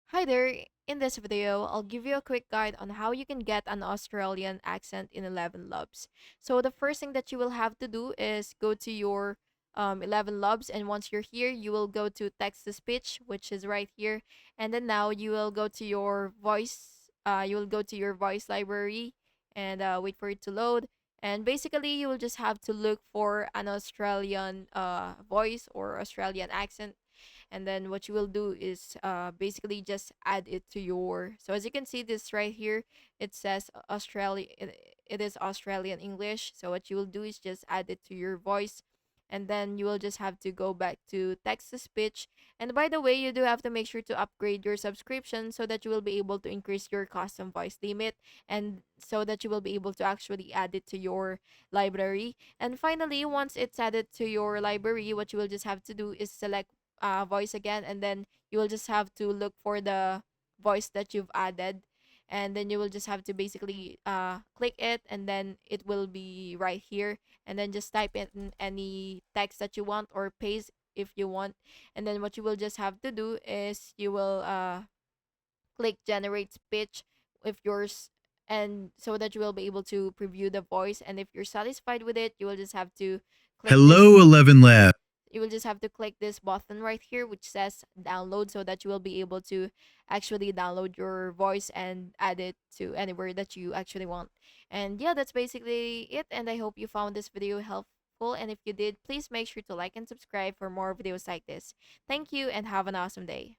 Hi there. In this video, I'll give you a quick guide on how you can get an Australian accent in 11 Labs. So the first thing that you will have to do is go to your 11 Labs, and once you're here, you will go to text to speech, which is right here. And then now you will go to your voice. You will go to your voice library and wait for it to load. And basically, you will just have to look for an Australian voice or Australian accent, and then what you will do is basically just add it to your, so as you can see this right here, it says Australia, it is Australian English. So what you will do is just add it to your voice, and then you will just have to go back to text to speech. And by the way, you do have to make sure to upgrade your subscription so that you will be able to increase your custom voice limit, and so that you will be able to actually add it to your library. And finally, once it's added to your library, what you will just have to do is select voice again, and then you will just have to look for the voice that you've added, and then you will just have to basically click it, and then it will be right here, and then just type in any text that you want or paste if you want. And then what you will just have to do is you will click generate speech if yours, and so that you will be able to preview the voice. And if you're satisfied with it, you will just have to click Hello, this, 11Lab. you will just have to click this button right here which says download, so that you will be able to actually download your voice and add it to anywhere that you actually want. And yeah, that's basically it, and I hope you found this video helpful, and if you did, please make sure to like and subscribe for more videos like this. Thank you and have an awesome day.